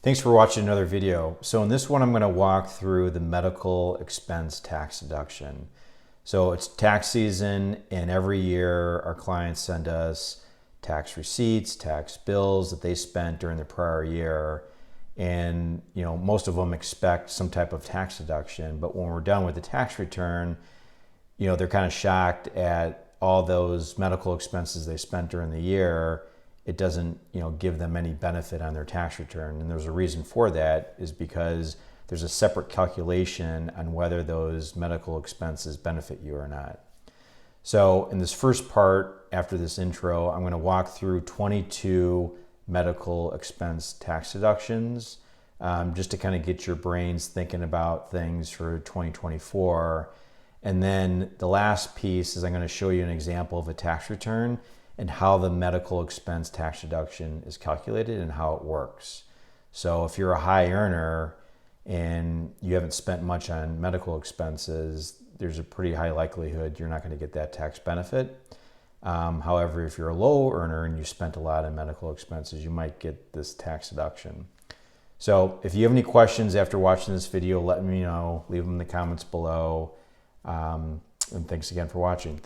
Thanks for watching another video. So in this one, I'm going to walk through the medical expense tax deduction. So it's tax season, and every year our clients send us tax receipts, tax bills that they spent during the prior year. And most of them expect some type of tax deduction, but when we're done with the tax return, they're kind of shocked at all those medical expenses they spent during the year. It doesn't, give them any benefit on their tax return. And there's a reason for that, is because there's a separate calculation on whether those medical expenses benefit you or not. So in this first part, after this intro, I'm going to walk through 22 medical expense tax deductions, just to kind of get your brains thinking about things for 2024. And then the last piece is I'm going to show you an example of a tax return and how the medical expense tax deduction is calculated and how it works. So if you're a high earner and you haven't spent much on medical expenses, there's a pretty high likelihood you're not going to get that tax benefit. However, if you're a low earner and you spent a lot on medical expenses, you might get this tax deduction. So if you have any questions after watching this video, let me know. Leave them in the comments below. And thanks again for watching.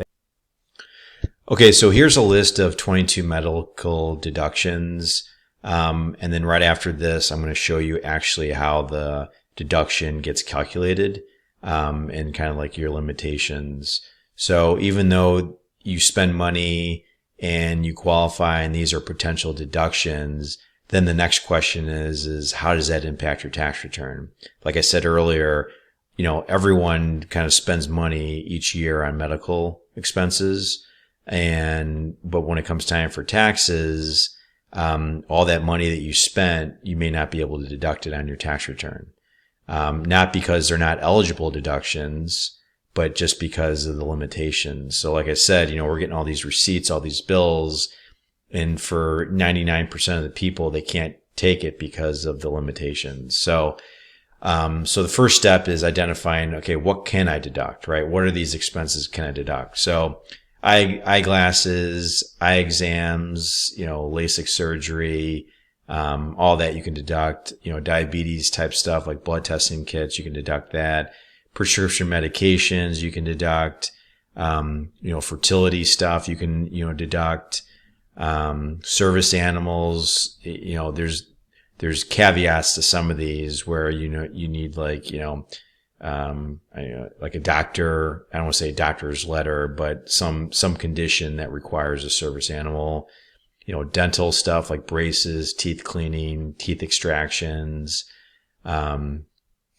Okay, so here's a list of 22 medical deductions. And then right after this, I'm going to show you actually how the deduction gets calculated, and kind of like your limitations. So even though you spend money and you qualify and these are potential deductions, then the next question is how does that impact your tax return? Like I said earlier, everyone kind of spends money each year on medical expenses. But when it comes time for taxes, all that money that you spent, you may not be able to deduct it on your tax return. Not because they're not eligible deductions, but just because of the limitations. So like I said, we're getting all these receipts, all these bills, and for 99% of the people, they can't take it because of the limitations. So the first step is identifying, okay, what can I deduct, right? What are these expenses can I deduct? So eyeglasses, eye exams, LASIK surgery, all that you can deduct. Diabetes type stuff like blood testing kits, you can deduct that. Prescription medications, you can deduct. Fertility stuff, you can, deduct. Service animals, there's caveats to some of these where, you need like a doctor, I don't want to say doctor's letter, but some condition that requires a service animal, dental stuff like braces, teeth cleaning, teeth extractions,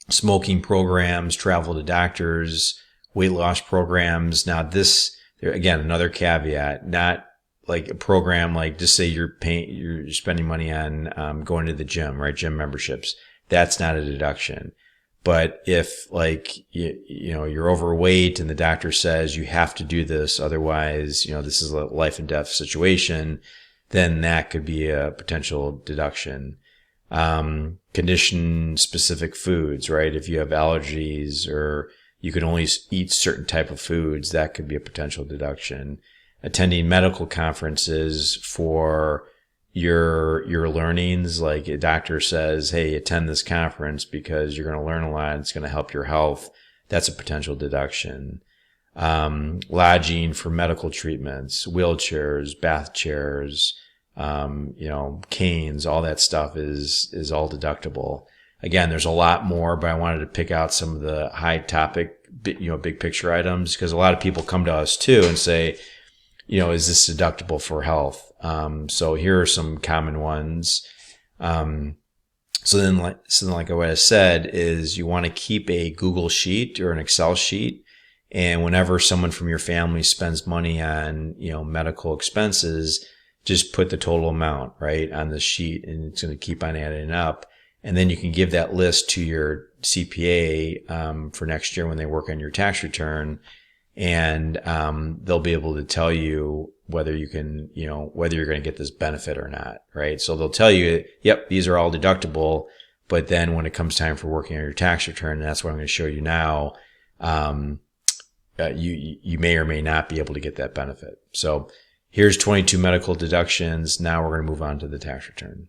smoking programs, travel to doctors, weight loss programs. Now this, again, another caveat, not like a program, like just say you're spending money on, going to the gym, right? Gym memberships. That's not a deduction. But if you're overweight and the doctor says you have to do this, otherwise, this is a life and death situation, then that could be a potential deduction. Condition specific foods, right? If you have allergies or you can only eat certain type of foods, that could be a potential deduction. Attending medical conferences for your learnings, like a doctor says, hey, attend this conference because you're going to learn a lot. It's going to help your health. That's a potential deduction. Lodging for medical treatments, wheelchairs, bath chairs, canes, all that stuff is all deductible. Again, there's a lot more, but I wanted to pick out some of the high topic, big picture items, because a lot of people come to us too and say, is this deductible for health? So here are some common ones. So then like what I said is you want to keep a Google sheet or an Excel sheet. And whenever someone from your family spends money on, medical expenses, just put the total amount right on the sheet, and it's going to keep on adding up. And then you can give that list to your CPA, for next year when they work on your tax return. And they'll be able to tell you whether you can, whether you're going to get this benefit or not, right? So they'll tell you, yep, these are all deductible. But then when it comes time for working on your tax return, and that's what I'm going to show you now, you may or may not be able to get that benefit. So here's 22 medical deductions. Now we're going to move on to the tax return.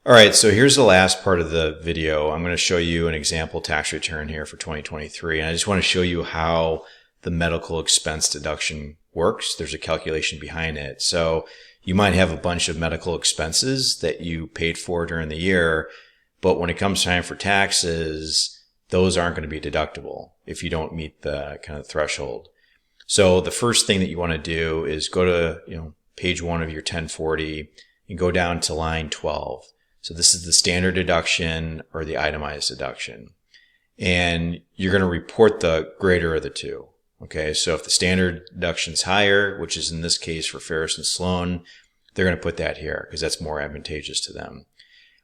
All right, so here's the last part of the video. I'm going to show you an example tax return here for 2023. And I just want to show you how the medical expense deduction works. There's a calculation behind it. So you might have a bunch of medical expenses that you paid for during the year, but when it comes time for taxes, those aren't going to be deductible if you don't meet the kind of threshold. So the first thing that you want to do is go to page 1 of your 1040 and go down to line 12. So this is the standard deduction or the itemized deduction. And you're going to report the greater of the two. Okay, so if the standard deduction is higher, which is in this case for Ferris and Sloan, they're going to put that here because that's more advantageous to them.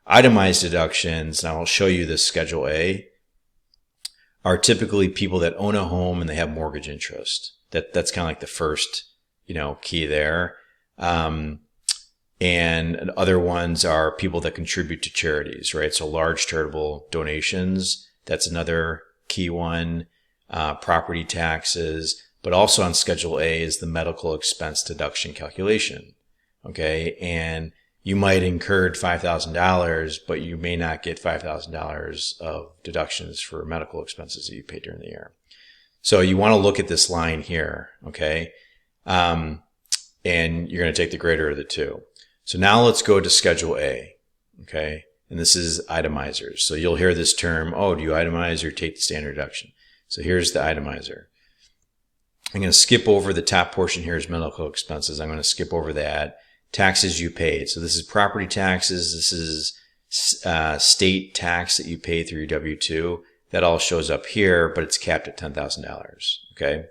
Itemized deductions, and I'll show you this Schedule A, are typically people that own a home and they have mortgage interest. That's kind of like the first, key there. And other ones are people that contribute to charities, right? So large charitable donations, that's another key one. Property taxes, but also on Schedule A is the medical expense deduction calculation. Okay. And you might incurred $5,000, but you may not get $5,000 of deductions for medical expenses that you paid during the year. So you want to look at this line here. Okay. And you're going to take the greater of the two. So now let's go to Schedule A, okay? And this is itemizers. So you'll hear this term, oh, do you itemize or take the standard deduction? So here's the itemizer. I'm going to skip over the top portion here is medical expenses. I'm going to skip over that. Taxes you paid. So this is property taxes. This is state tax that you pay through your W-2. That all shows up here, but it's capped at $10,000, okay?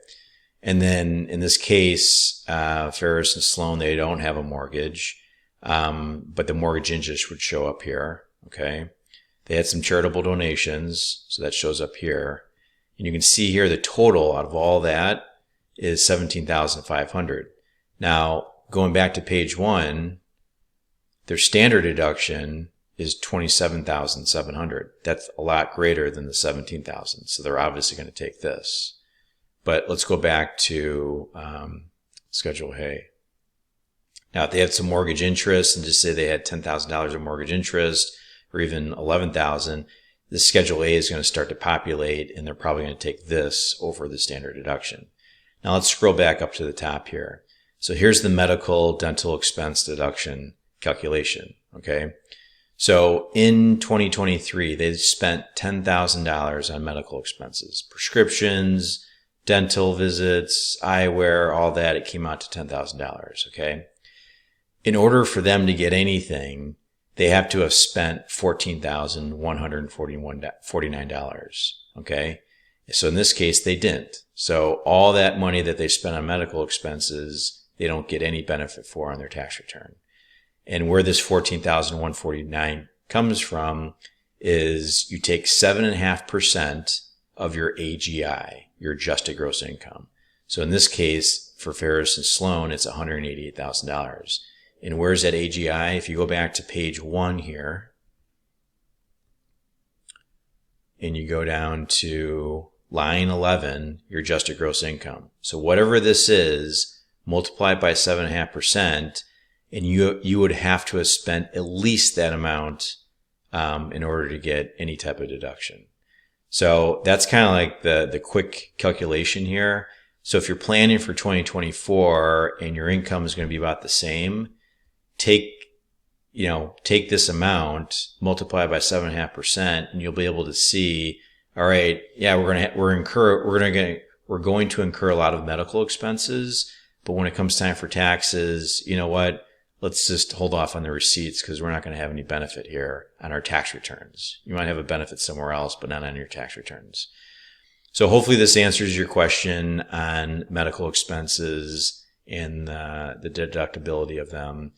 And then in this case, Ferris and Sloan, they don't have a mortgage. But the mortgage interest would show up here. Okay. They had some charitable donations. So that shows up here. And you can see here the total out of all that is $17,500. Now, going back to page 1, their standard deduction is $27,700. That's a lot greater than the $17,000. So they're obviously going to take this. But let's go back to Schedule A. Now, if they had some mortgage interest and just say they had $10,000 of mortgage interest or even $11,000, the Schedule A is going to start to populate and they're probably going to take this over the standard deduction. Now, let's scroll back up to the top here. So here's the medical dental expense deduction calculation. Okay. So in 2023, they spent $10,000 on medical expenses, prescriptions, dental visits, eyewear, all that. It came out to $10,000. Okay. In order for them to get anything, they have to have spent $14,149. Okay. So in this case, they didn't. So all that money that they spent on medical expenses, they don't get any benefit for on their tax return. And where this $14,149 comes from is you take 7.5% of your AGI, your adjusted gross income. So in this case, for Ferris and Sloan, it's $188,000. And where's that AGI? If you go back to page 1 here, and you go down to line 11, your adjusted gross income. So whatever this is, multiply it by 7.5%, and you would have to have spent at least that amount in order to get any type of deduction. So that's kind of like the quick calculation here. So if you're planning for 2024 and your income is going to be about the same, take this amount, multiply by 7.5%, and you'll be able to see, all right, yeah, we're going to incur a lot of medical expenses, but when it comes time for taxes, you know what? Let's just hold off on the receipts because we're not going to have any benefit here on our tax returns. You might have a benefit somewhere else, but not on your tax returns. So hopefully this answers your question on medical expenses and the deductibility of them.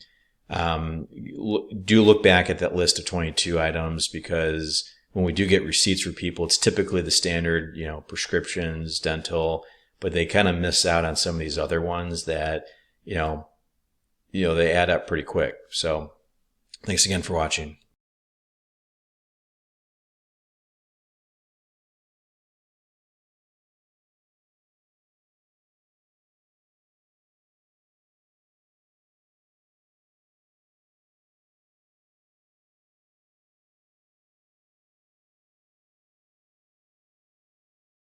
Do look back at that list of 22 items, because when we do get receipts for people, it's typically the standard, prescriptions, dental, but they kind of miss out on some of these other ones that, they add up pretty quick. So thanks again for watching.